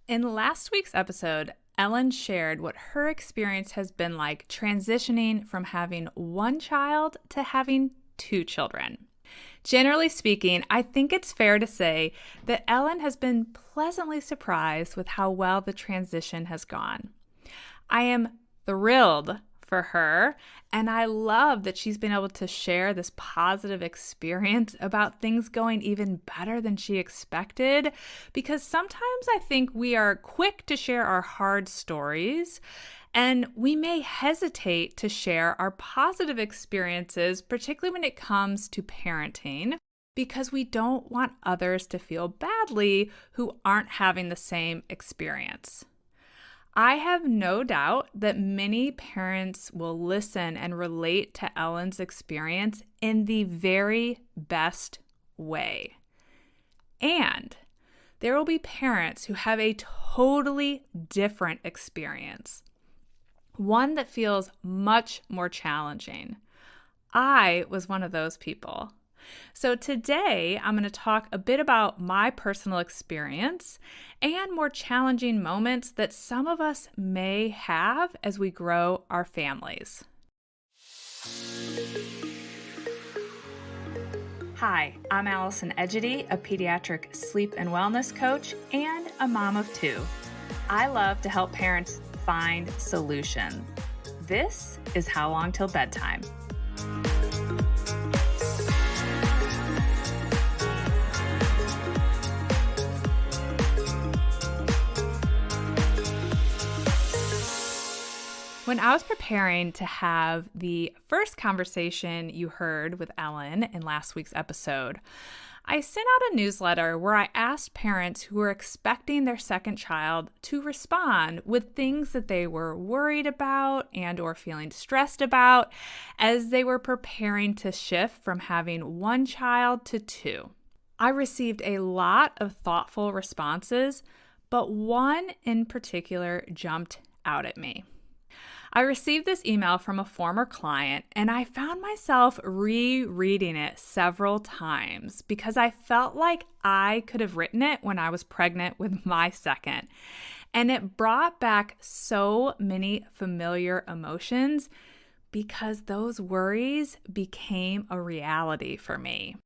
In last week's episode, Ellen shared what her experience has been like transitioning from having one child to having two children. Generally speaking, I think it's fair to say that Ellen has been pleasantly surprised with how well the transition has gone. I am thrilled for her, and I love that she's been able to share this positive experience about things going even better than she expected, because sometimes I think we are quick to share our hard stories, and we may hesitate to share our positive experiences, particularly when it comes to parenting, because we don't want others to feel badly who aren't having the same experience. I have no doubt that many parents will listen and relate to Ellen's experience in the very best way. And there will be parents who have a totally different experience, one that feels much more challenging. I was one of those people. So today, I'm going to talk a bit about my personal experience and more challenging moments that some of us may have as we grow our families. Hi, I'm Allison Egidi, a pediatric sleep and wellness coach and a mom of two. I love to help parents find solutions. This is How Long Till Bedtime. When I was preparing to have the first conversation you heard with Ellen in last week's episode, I sent out a newsletter where I asked parents who were expecting their second child to respond with things that they were worried about and or feeling stressed about as they were preparing to shift from having one child to two. I received a lot of thoughtful responses, but one in particular jumped out at me. I received this email from a former client, and I found myself rereading it several times because I felt like I could have written it when I was pregnant with my second. And it brought back so many familiar emotions because those worries became a reality for me.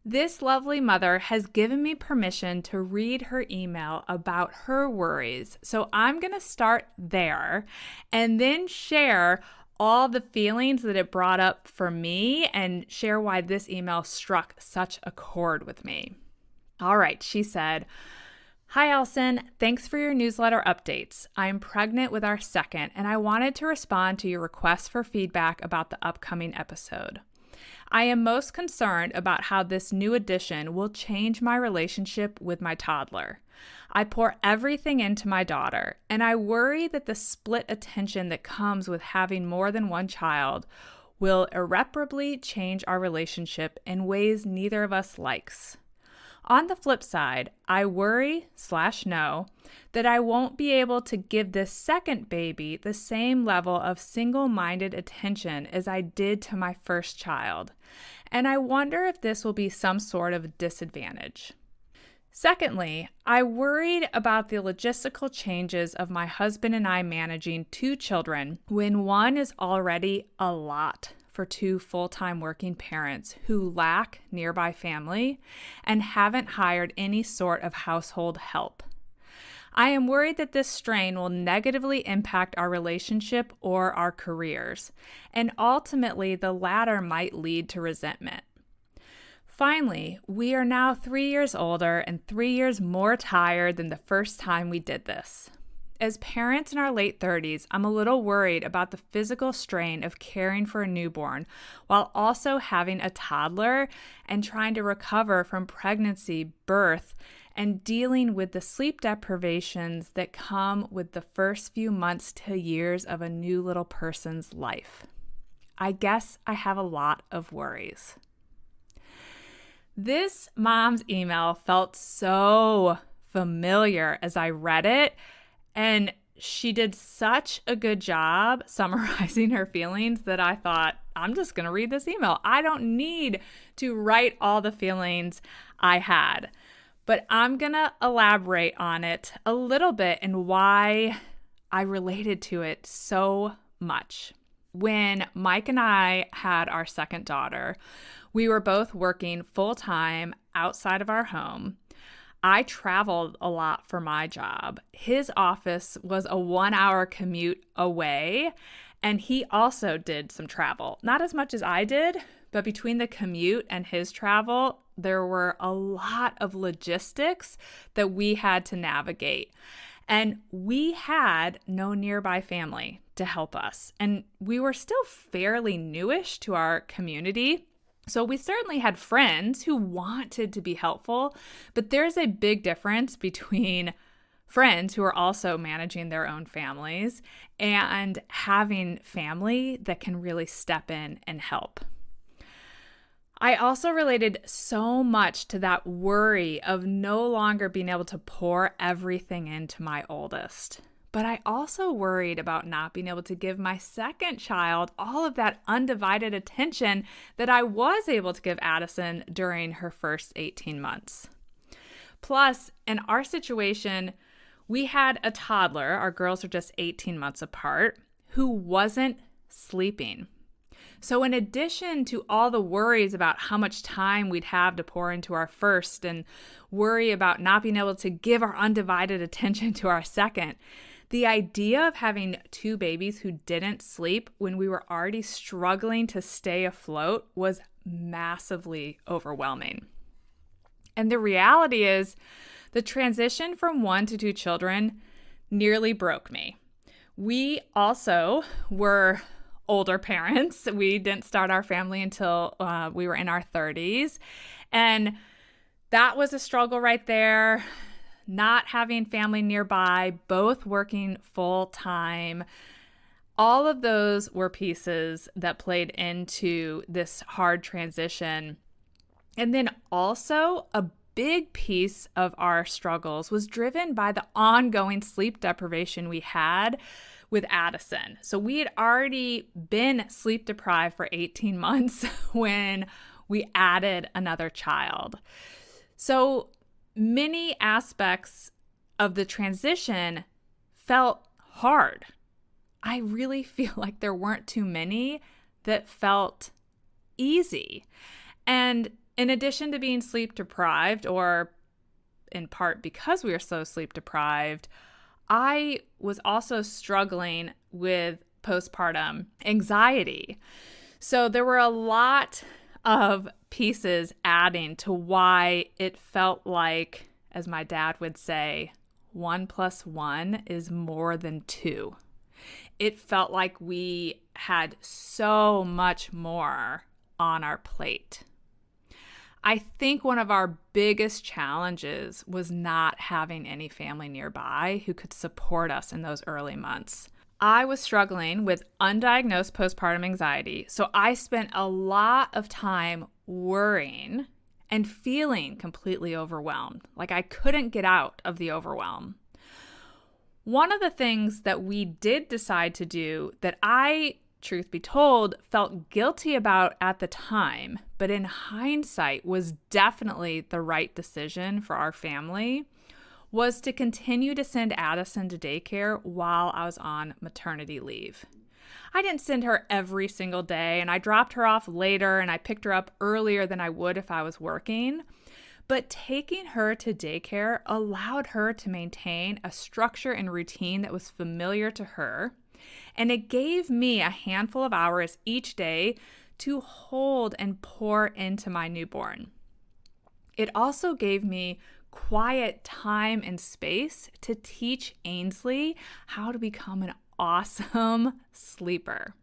This lovely mother has given me permission to read her email about her worries. So I'm going to start there and then share all the feelings that it brought up for me and share why this email struck such a chord with me. All right, she said, "Hi, Allison. Thanks for your newsletter updates. I'm pregnant with our second, and I wanted to respond to your request for feedback about the upcoming episode. I am most concerned about how this new addition will change my relationship with my toddler. I pour everything into my daughter, and I worry that the split attention that comes with having more than one child will irreparably change our relationship in ways neither of us likes. On the flip side, I worry/know that I won't be able to give this second baby the same level of single-minded attention as I did to my first child, and I wonder if this will be some sort of disadvantage. Secondly, I worried about the logistical changes of my husband and I managing two children when one is already a lot for two full-time working parents who lack nearby family and haven't hired any sort of household help. I am worried that this strain will negatively impact our relationship or our careers, and ultimately the latter might lead to resentment. Finally, we are now 3 years older and 3 years more tired than the first time we did this. As parents in our late 30s, I'm a little worried about the physical strain of caring for a newborn while also having a toddler and trying to recover from pregnancy, birth, and dealing with the sleep deprivations that come with the first few months to years of a new little person's life. I guess I have a lot of worries." This mom's email felt so familiar as I read it, and she did such a good job summarizing her feelings that I thought, I'm just going to read this email. I don't need to write all the feelings I had. but I'm going to elaborate on it a little bit and why I related to it so much. When Mike and I had our second daughter, we were both working full-time outside of our home. I traveled a lot for my job. His office was a 1-hour commute away, and he also did some travel. Not as much as I did, but between the commute and his travel, there were a lot of logistics that we had to navigate. And we had no nearby family to help us. And we were still fairly newish to our community. So we certainly had friends who wanted to be helpful, but there's a big difference between friends who are also managing their own families and having family that can really step in and help. I also related so much to that worry of no longer being able to pour everything into my oldest. But I also worried about not being able to give my second child all of that undivided attention that I was able to give Addison during her first 18 months. Plus, in our situation, we had a toddler, our girls are just 18 months apart, who wasn't sleeping. So in addition to all the worries about how much time we'd have to pour into our first and worry about not being able to give our undivided attention to our second, the idea of having two babies who didn't sleep when we were already struggling to stay afloat was massively overwhelming. And the reality is, the transition from 1 to 2 children nearly broke me. We also were older parents. We didn't start our family until we were in our 30s. And that was a struggle right there. Not having family nearby, both working full time. All of those were pieces that played into this hard transition. And then also a big piece of our struggles was driven by the ongoing sleep deprivation we had with Addison. So we had already been sleep deprived for 18 months when we added another child. So many aspects of the transition felt hard. I really feel like there weren't too many that felt easy. And in addition to being sleep deprived, or in part because we were so sleep deprived, I was also struggling with postpartum anxiety. So there were a lot of pieces adding to why it felt like, as my dad would say, 1 + 1 is more than 2. It felt like we had so much more on our plate. I think one of our biggest challenges was not having any family nearby who could support us in those early months. I was struggling with undiagnosed postpartum anxiety, so I spent a lot of time worrying and feeling completely overwhelmed, like I couldn't get out of the overwhelm. One of the things that we did decide to do that I, truth be told, felt guilty about at the time, but in hindsight was definitely the right decision for our family, was to continue to send Addison to daycare while I was on maternity leave. I didn't send her every single day, and I dropped her off later, and I picked her up earlier than I would if I was working. But taking her to daycare allowed her to maintain a structure and routine that was familiar to her, and it gave me a handful of hours each day to hold and pour into my newborn. It also gave me quiet time and space to teach Ainsley how to become an awesome sleeper.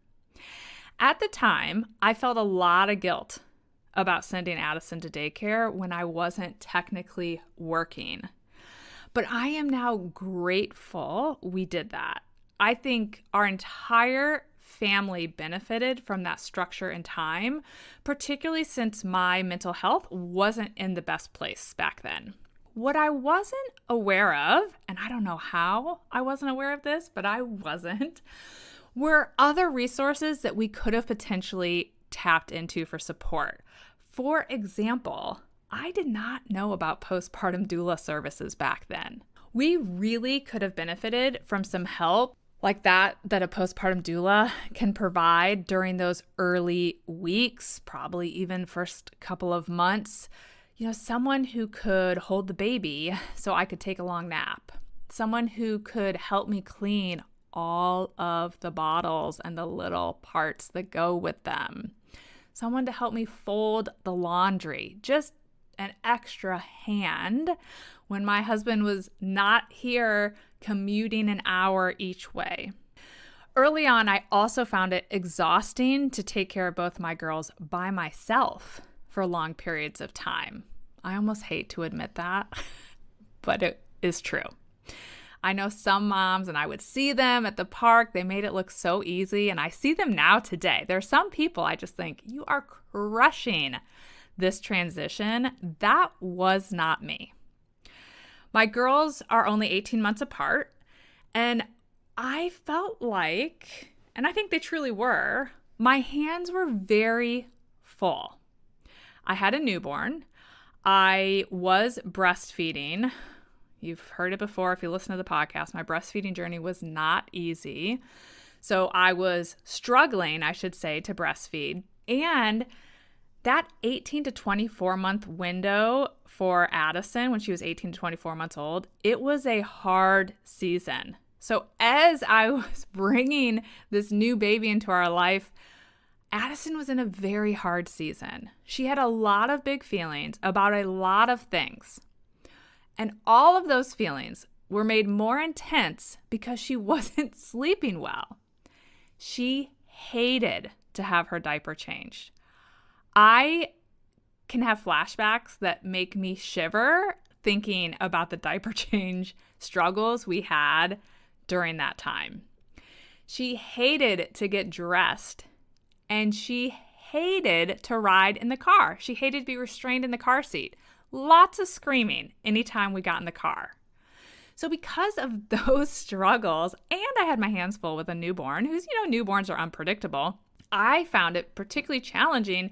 At the time, I felt a lot of guilt about sending Addison to daycare when I wasn't technically working. But I am now grateful we did that. I think our entire family benefited from that structure and time, particularly since my mental health wasn't in the best place back then. What I wasn't aware of, and I don't know how I wasn't aware of this, but I wasn't, were other resources that we could have potentially tapped into for support. For example, I did not know about postpartum doula services back then. We really could have benefited from some help like that a postpartum doula can provide during those early weeks, probably even first couple of months. Someone who could hold the baby so I could take a long nap. Someone who could help me clean all of the bottles and the little parts that go with them. Someone to help me fold the laundry. Just an extra hand when my husband was not here commuting an hour each way. Early on, I also found it exhausting to take care of both my girls by myself for long periods of time. I almost hate to admit that, but it is true. I know some moms, and I would see them at the park. They made it look so easy, and I see them now today. There are some people I just think, you are crushing this transition. That was not me. My girls are only 18 months apart, and I felt like, and I think they truly were, my hands were very full. I had a newborn. I was breastfeeding. You've heard it before if you listen to the podcast. My breastfeeding journey was not easy. So I was struggling, I should say, to breastfeed. And that 18 to 24 month window for Addison, when she was 18 to 24 months old, it was a hard season. So as I was bringing this new baby into our life, Addison was in a very hard season. She had a lot of big feelings about a lot of things. And all of those feelings were made more intense because she wasn't sleeping well. She hated to have her diaper changed. I can have flashbacks that make me shiver thinking about the diaper change struggles we had during that time. She hated to get dressed, and she hated to ride in the car. She hated to be restrained in the car seat. Lots of screaming anytime we got in the car. So because of those struggles, and I had my hands full with a newborn, newborns are unpredictable, I found it particularly challenging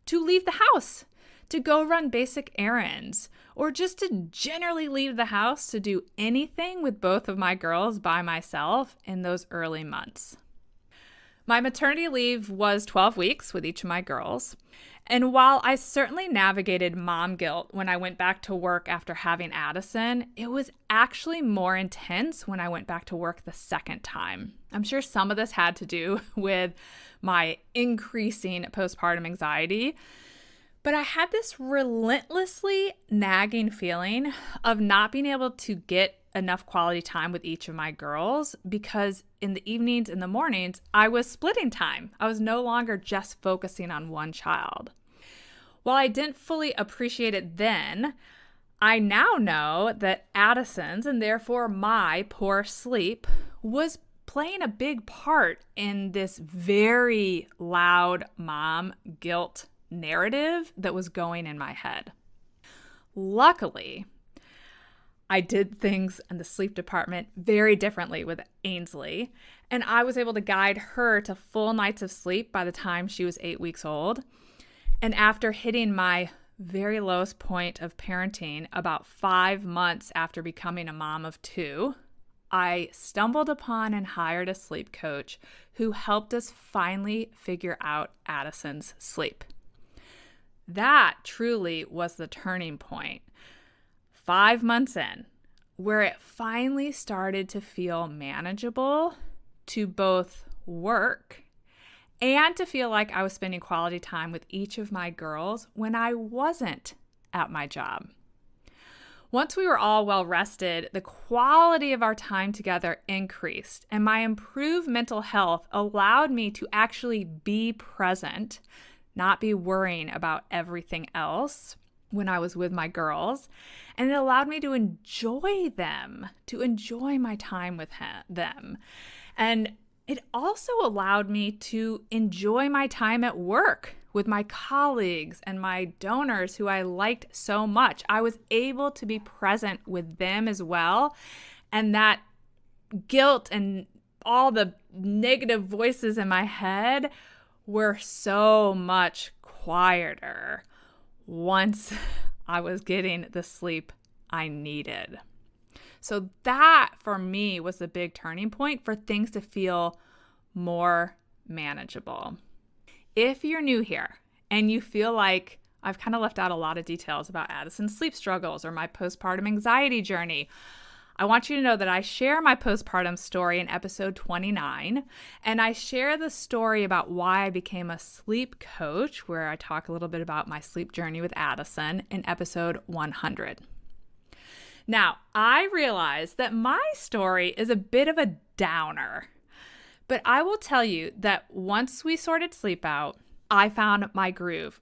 to leave the house, to go run basic errands, or just to generally leave the house to do anything with both of my girls by myself in those early months. My maternity leave was 12 weeks with each of my girls. And while I certainly navigated mom guilt when I went back to work after having Addison, it was actually more intense when I went back to work the second time. I'm sure some of this had to do with my increasing postpartum anxiety, but I had this relentlessly nagging feeling of not being able to get enough quality time with each of my girls because in the evenings and the mornings, I was splitting time. I was no longer just focusing on one child. While I didn't fully appreciate it then, I now know that Addison's, and therefore my poor sleep, was playing a big part in this very loud mom guilt narrative that was going in my head. Luckily, I did things in the sleep department very differently with Ainsley, and I was able to guide her to full nights of sleep by the time she was 8 weeks old. And after hitting my very lowest point of parenting about 5 months after becoming a mom of 2, I stumbled upon and hired a sleep coach who helped us finally figure out Addison's sleep. That truly was the turning point. 5 months in, where it finally started to feel manageable to both work and to feel like I was spending quality time with each of my girls when I wasn't at my job. Once we were all well rested, the quality of our time together increased, and my improved mental health allowed me to actually be present, not be worrying about everything else when I was with my girls, and it allowed me to enjoy them, to enjoy my time with them. And it also allowed me to enjoy my time at work with my colleagues and my donors who I liked so much. I was able to be present with them as well, and that guilt and all the negative voices in my head were so much quieter once I was getting the sleep I needed. So that for me was the big turning point for things to feel more manageable. If you're new here and you feel like I've kind of left out a lot of details about Addison's sleep struggles or my postpartum anxiety journey, I want you to know that I share my postpartum story in episode 29, and I share the story about why I became a sleep coach, where I talk a little bit about my sleep journey with Addison, in episode 100. Now, I realize that my story is a bit of a downer, but I will tell you that once we sorted sleep out, I found my groove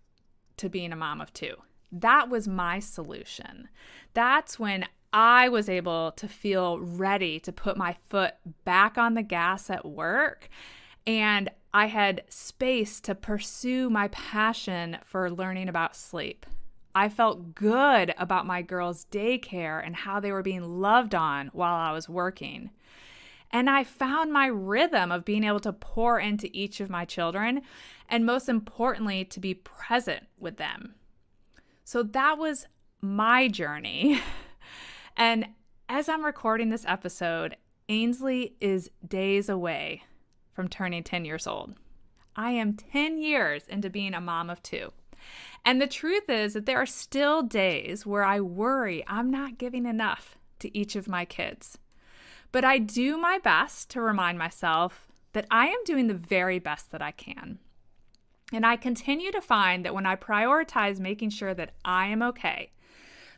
to being a mom of two. That was my solution. That's when I was able to feel ready to put my foot back on the gas at work, and I had space to pursue my passion for learning about sleep. I felt good about my girls' daycare and how they were being loved on while I was working. And I found my rhythm of being able to pour into each of my children, and most importantly, to be present with them. So that was my journey. And as I'm recording this episode, Ainsley is days away from turning 10 years old. I am 10 years into being a mom of two. And the truth is that there are still days where I worry I'm not giving enough to each of my kids. But I do my best to remind myself that I am doing the very best that I can. And I continue to find that when I prioritize making sure that I am okay,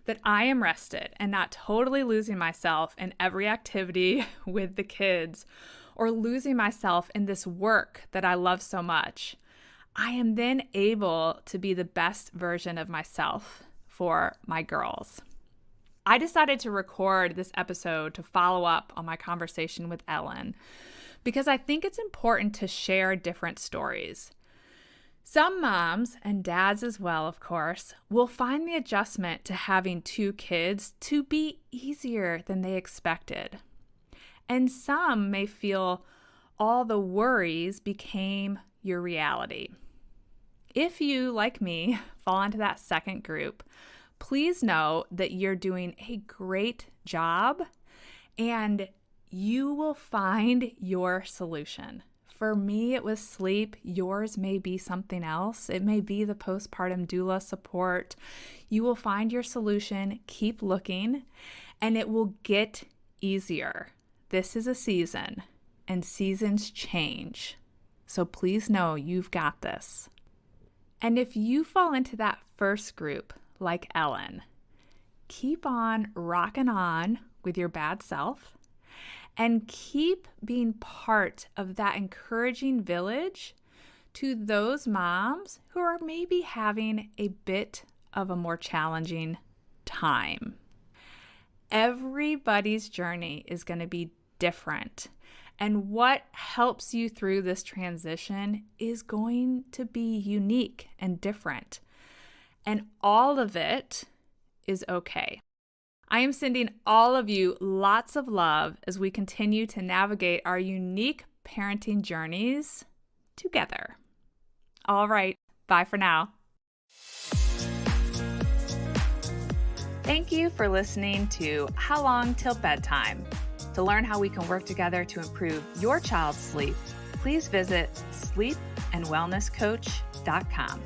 that I am rested and not totally losing myself in every activity with the kids or losing myself in this work that I love so much, I am then able to be the best version of myself for my girls. I decided to record this episode to follow up on my conversation with Ellen because I think it's important to share different stories. Some moms, and dads as well, of course, will find the adjustment to having two kids to be easier than they expected. And some may feel all the worries became your reality. If you, like me, fall into that second group, please know that you're doing a great job and you will find your solution. For me, it was sleep. Yours may be something else. It may be the postpartum doula support. You will find your solution. Keep looking, and it will get easier. This is a season, and seasons change. So please know you've got this. And if you fall into that first group, like Ellen, keep on rocking on with your bad self and keep being part of that encouraging village to those moms who are maybe having a bit of a more challenging time. Everybody's journey is going to be different. And what helps you through this transition is going to be unique and different. And all of it is okay. I am sending all of you lots of love as we continue to navigate our unique parenting journeys together. All right, bye for now. Thank you for listening to How Long Till Bedtime. To learn how we can work together to improve your child's sleep, please visit sleepandwellnesscoach.com.